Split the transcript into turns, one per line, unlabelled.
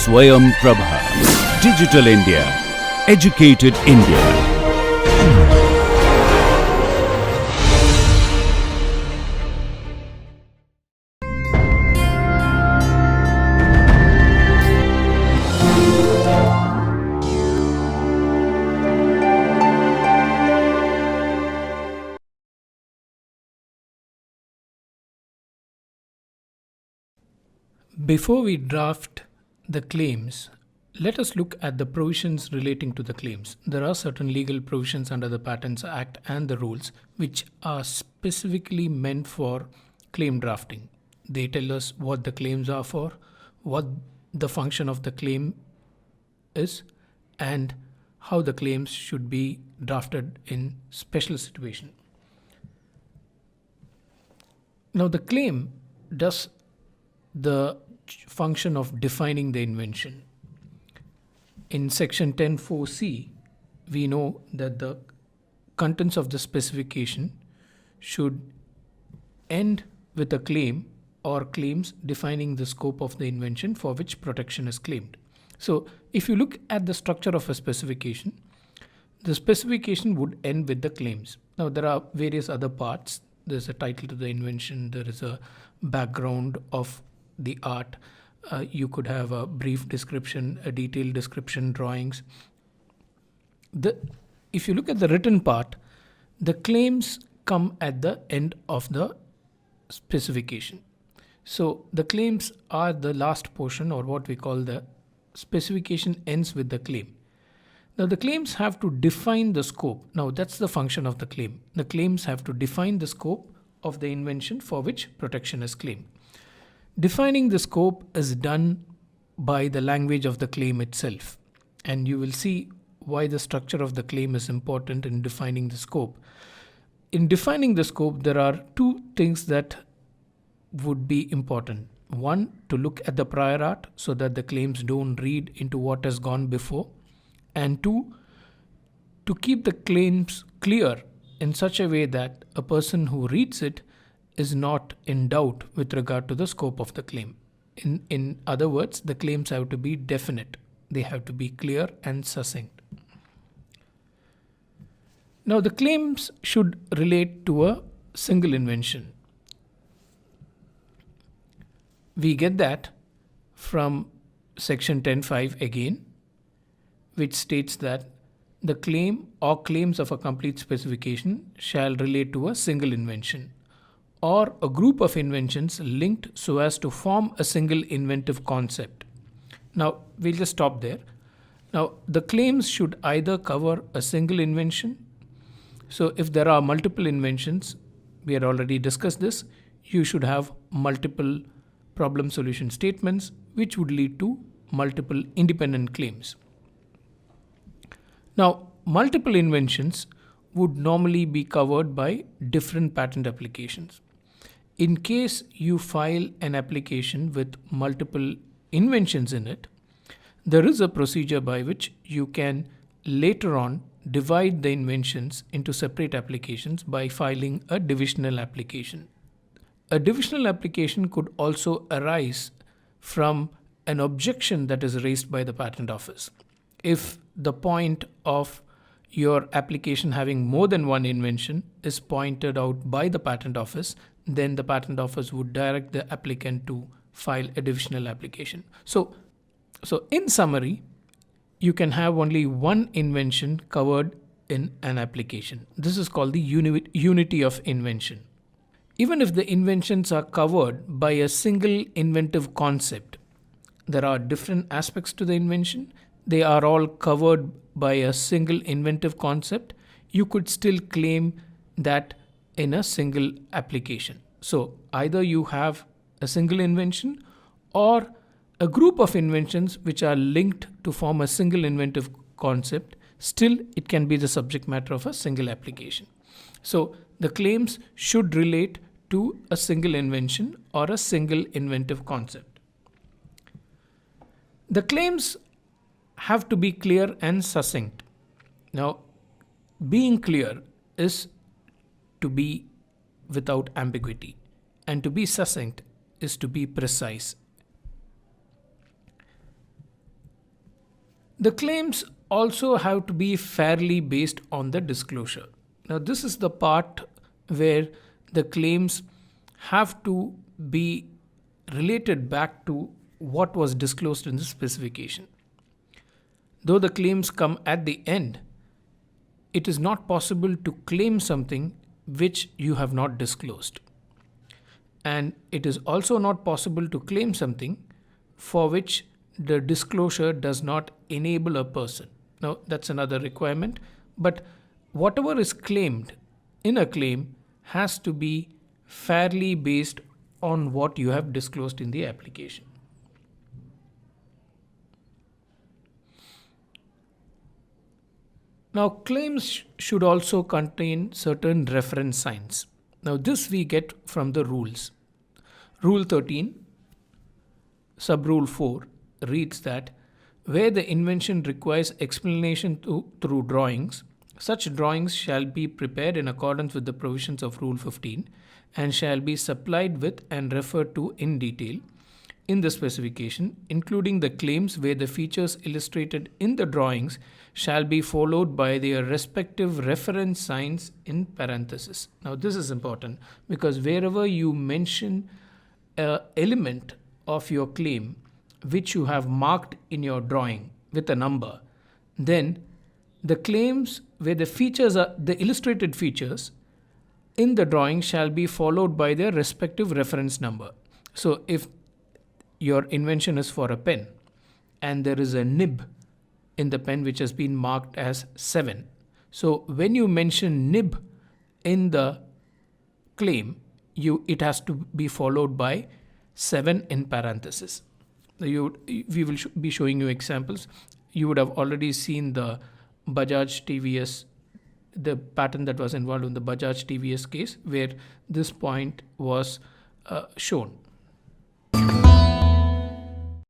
Swayam Prabha. Digital India. Educated India.
Before we draft the claims, let us look at the provisions relating to the claims. There are certain legal provisions under the Patents Act and the rules which are specifically meant for claim drafting. They tell us what the claims are for, what the function of the claim is, and how the claims should be drafted in special situation. Now, the claim does the function of defining the invention. In section 10(4)(c), we know that the contents of the specification should end with a claim or claims defining the scope of the invention for which protection is claimed. So if you look at the structure of a specification, the specification would end with the claims. Now there are various other parts. There's a title to the invention, there is a background of the art, you could have a brief description, a detailed description, drawings. If you look at the written part, the claims come at the end of the specification. So the claims are the last portion, or what we call the specification ends with the claim. Now the claims have to define the scope. Now that's the function of the claim. The claims have to define the scope of the invention for which protection is claimed. Defining the scope is done by the language of the claim itself, and you will see why the structure of the claim is important in defining the scope. In defining the scope, there are two things that would be important. One, to look at the prior art so that the claims don't read into what has gone before, and two, to keep the claims clear in such a way that a person who reads it is not in doubt with regard to the scope of the claim. In other words, the claims have to be definite. They have to be clear and succinct. Now the claims should relate to a single invention. We get that from section 10(5) again, which states that the claim or claims of a complete specification shall relate to a single invention or a group of inventions linked so as to form a single inventive concept. Now, we'll just stop there. Now, the claims should either cover a single invention. So, if there are multiple inventions, we had already discussed this, you should have multiple problem solution statements, which would lead to multiple independent claims. Now, multiple inventions would normally be covered by different patent applications. In case you file an application with multiple inventions in it, there is a procedure by which you can later on divide the inventions into separate applications by filing a divisional application. A divisional application could also arise from an objection that is raised by the patent office. If the point of your application having more than one invention is pointed out by the patent office, then the patent office would direct the applicant to file a divisional application. So in summary, you can have only one invention covered in an application. This is called the unity of invention. Even if the inventions are covered by a single inventive concept, there are different aspects to the invention. They are all covered by a single inventive concept. You could still claim that in a single application. So either you have a single invention or a group of inventions which are linked to form a single inventive concept. Still, it can be the subject matter of a single application. So the claims should relate to a single invention or a single inventive concept. The claims have to be clear and succinct. Now, being clear is to be without ambiguity, and to be succinct is to be precise. The claims also have to be fairly based on the disclosure. Now, this is the part where the claims have to be related back to what was disclosed in the specification. Though the claims come at the end, it is not possible to claim something which you have not disclosed. And it is also not possible to claim something for which the disclosure does not enable a person. Now, that's another requirement. But whatever is claimed in a claim has to be fairly based on what you have disclosed in the application. Now, claims should also contain certain reference signs. Now, this we get from the rules. Rule 13, sub-rule 4 reads that where the invention requires explanation through drawings, such drawings shall be prepared in accordance with the provisions of Rule 15 and shall be supplied with and referred to in detail in the specification, including the claims where the features illustrated in the drawings shall be followed by their respective reference signs in parentheses. Now, this is important because wherever you mention an element of your claim which you have marked in your drawing with a number, then the claims where the features are the illustrated features in the drawing shall be followed by their respective reference number. So, if your invention is for a pen and there is a nib in the pen which has been marked as 7. So when you mention nib in the claim, it has to be followed by 7 in parenthesis. We will be showing you examples. You would have already seen the Bajaj TVS, the pattern that was involved in the Bajaj TVS case where this point was shown.